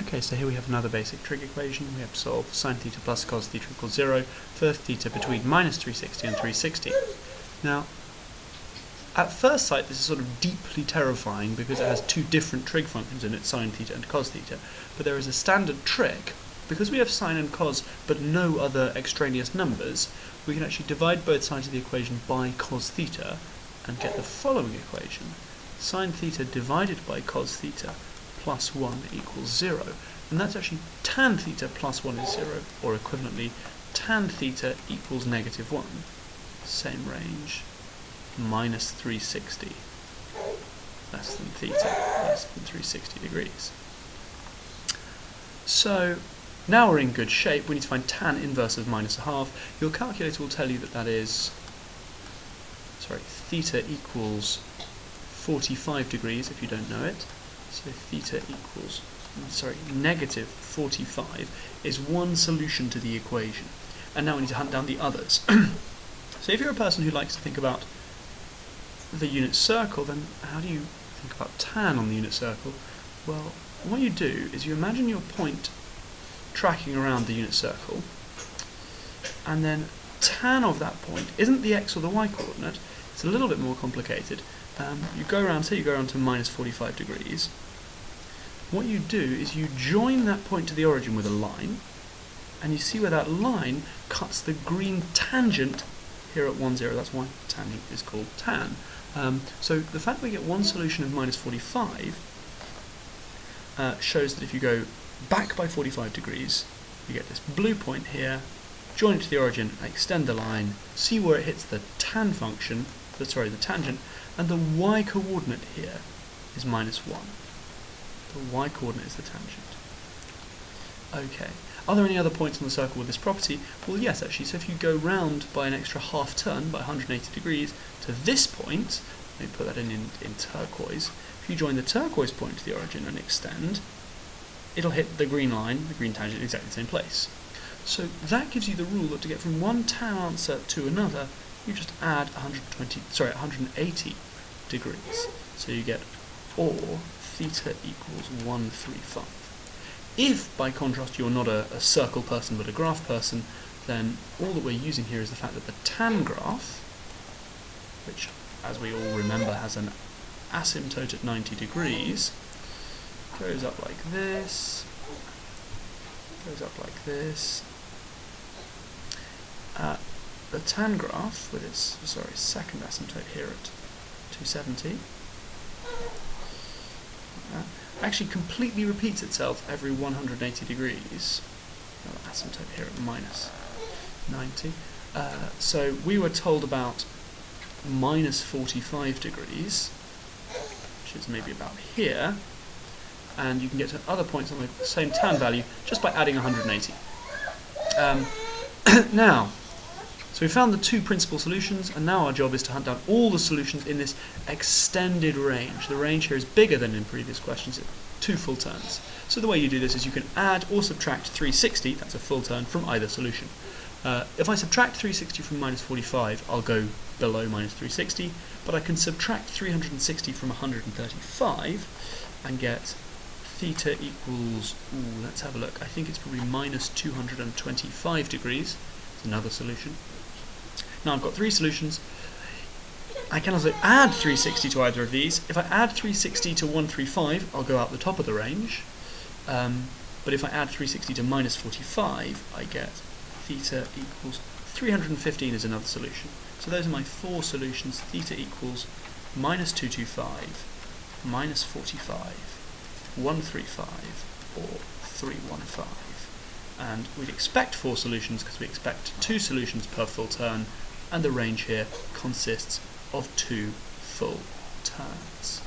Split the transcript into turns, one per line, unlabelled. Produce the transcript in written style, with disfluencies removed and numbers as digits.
Okay, so here we have another basic trig equation. We have to solve sine theta plus cos theta equals 0 for theta between minus 360 and 360. Now, at first sight, this is sort of deeply terrifying because it has two different trig functions in it, sine theta and cos theta. But there is a standard trick. Because we have sine and cos but no other extraneous numbers, we can actually divide both sides of the equation by cos theta and get the following equation. Sine theta divided by cos theta plus 1 equals 0. And that's actually tan theta plus 1 is 0, or equivalently, tan theta equals negative 1. Same range, minus 360, less than theta, less than 360 degrees. So, now we're in good shape. We need to find tan inverse of minus a half. Your calculator will tell you that that is, theta equals 45 degrees if you don't know it. So theta equals, negative 45 is one solution to the equation. And now we need to hunt down the others. So if you're a person who likes to think about the unit circle, then how do you think about tan on the unit circle? Well, what you do is you imagine your point tracking around the unit circle, and then tan of that point isn't the x or the y coordinate. It's a little bit more complicated. You go around to minus 45 degrees. What you do is you join that point to the origin with a line, and you see where that line cuts the green tangent here at 1, 0. That's why tangent is called tan. So the fact that we get one solution of minus 45 shows that if you go back by 45 degrees, you get this blue point here, join it to the origin, extend the line, see where it hits the tan function, the tangent, and the y coordinate here is minus 1. The y coordinate is the tangent. Okay, are there any other points on the circle with this property? Well, yes, actually. So if you go round by an extra half turn, by 180 degrees, to this point, let me put that in turquoise, if you join the turquoise point to the origin and extend, it'll hit the green line, the green tangent, in exactly the same place. So that gives you the rule that to get from one tan answer to another, you just add 180 degrees. So you get or theta equals 135. If, by contrast, you're not a circle person but a graph person, then all that we're using here is the fact that the tan graph, which, as we all remember, has an asymptote at 90 degrees, goes up like this, goes up like this. The tan graph, with its second asymptote here at 270, actually completely repeats itself every 180 degrees. Asymptote here at minus 90. So we were told about minus 45 degrees, which is maybe about here, and you can get to other points on the same tan value just by adding 180. Now, so we found the two principal solutions, and now our job is to hunt down all the solutions in this extended range. The range here is bigger than in previous questions, 2 full turns. So the way you do this is you can add or subtract 360, that's a full turn, from either solution. If I subtract 360 from minus 45, I'll go below minus 360, but I can subtract 360 from 135 and get theta equals, let's have a look, I think it's probably minus 225 degrees. It's another solution. Now I've got 3 solutions. I can also add 360 to either of these. If I add 360 to 135, I'll go out the top of the range. But if I add 360 to minus 45, I get theta equals 315 is another solution. So those are my 4 solutions. Theta equals minus 225, minus 45, 135, or 315. And we'd expect 4 solutions because we expect 2 solutions per full turn, and the range here consists of 2 full turns.